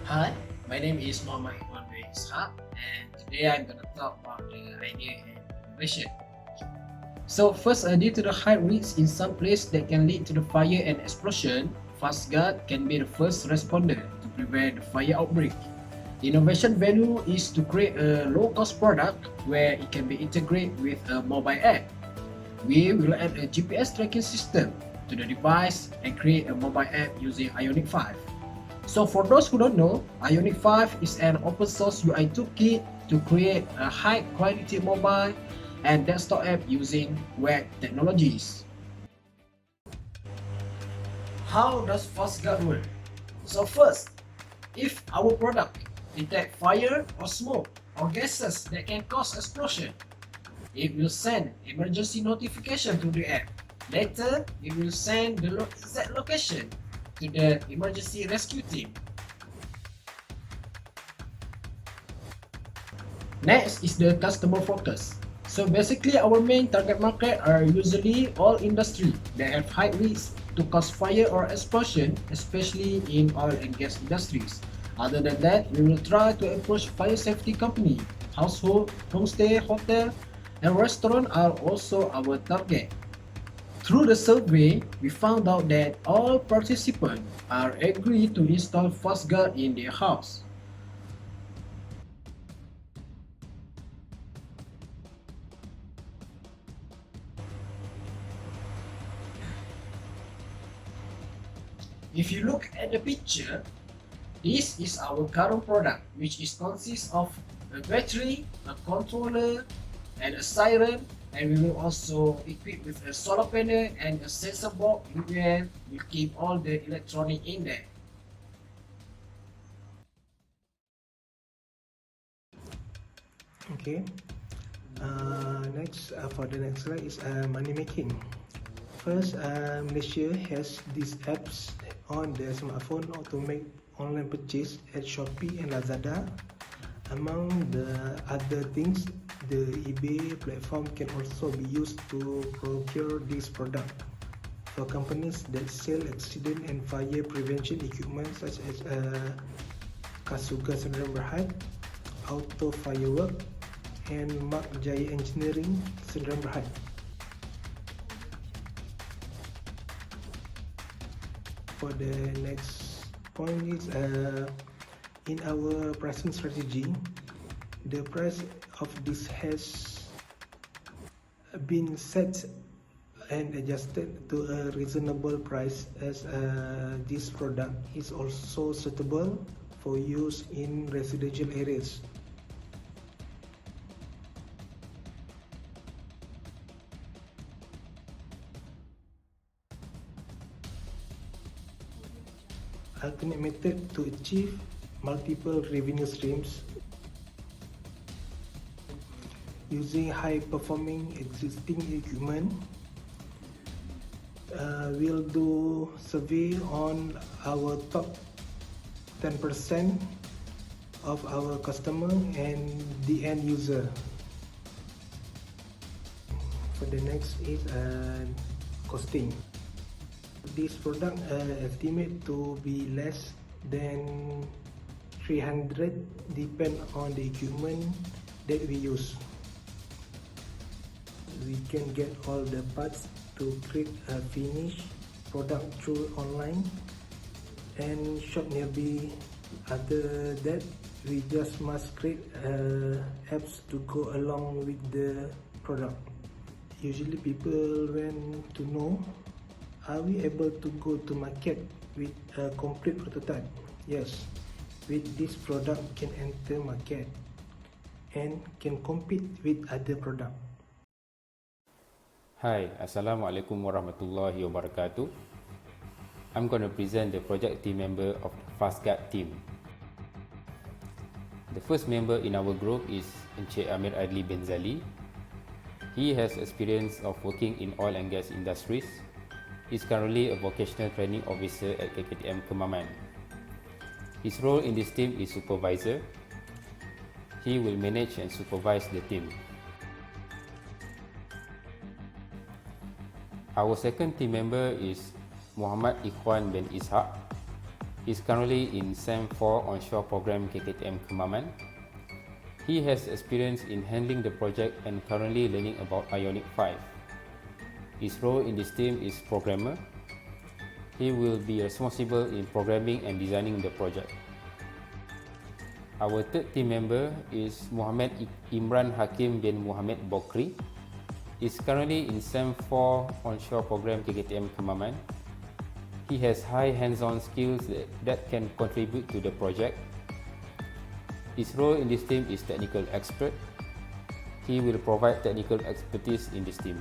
Hi, my name is Muhammad and today I'm going to talk about the idea and innovation. So first, due to the high risks in some places that can lead to the fire and explosion, FASSGuard can be the first responder to prevent the fire outbreak. The innovation value is to create a low-cost product where it can be integrated with a mobile app. We will add a GPS tracking system to the device and create a mobile app using Ionic 5. So for those who don't know, Ionic 5 is an open source UI toolkit to create a high quality mobile and desktop app using web technologies. How does FASSGuard work? So first, if our product detect fire or smoke or gases that can cause explosion, it will send emergency notification to the app. Later, it will send the exact location to the emergency rescue team. Next is the customer focus. So basically our main target market are usually all industry that have high risk to cause fire or explosion, especially in oil and gas industries. Other than that, we will try to approach fire safety company, household, homestay, hotel, and restaurant are also our target. Through the survey, we found out that all participants are agreed to install FASSGuard in their house. If you look at the picture, this is our current product, which consists of a battery, a controller, and a siren, and we will also equip with a solar panel and a sensor box where we keep all the electronic in there. Okay. Next, for the next slide is money making. First, Malaysia has these apps on their smartphone to make online purchase at Shopee and Lazada. Among the other things, the eBay platform can also be used to procure this product. For companies that sell accident and fire prevention equipment such as Kasuga Sdn Bhd, Auto Firework, and Mark Jaya Engineering Sdn Bhd. For the next point is in our pricing strategy, the price of this has been set and adjusted to a reasonable price as this product is also suitable for use in residential areas. Alternate method to achieve multiple revenue streams using high performing existing equipment. We'll do survey on our top 10% of our customer and the end user. For the next is costing. This product estimate to be less than 300 depend on the equipment that we use. We can get all the parts to create a finished product through online and shop nearby. Other that, we just must create apps to go along with the product. Usually people want to know, are we able to go to market with a complete prototype? Yes, with this product can enter market and can compete with other product. Hi, Assalamualaikum warahmatullahi wabarakatuh. I'm going to present the project team member of the FASSGuard team. The first member in our group is Encik Amir Adli Benzali. He has experience of working in oil and gas industries. He's currently a vocational training officer at KKTM Kemaman. His role in this team is supervisor. He will manage and supervise the team. Our second team member is Muhammad Ikhwan bin Ishaq. is currently in SEM 4 onshore program KKTM Kemaman. He has experience in handling the project and currently learning about Ionic 5. His role in this team is programmer. He will be responsible in programming and designing the project. Our third team member is Muhammad Imran Hakim bin Muhammad Bokri. He is currently in SEM 4 onshore program KKTM Kemaman. He has high hands-on skills that can contribute to the project. His role in this team is technical expert. He will provide technical expertise in this team.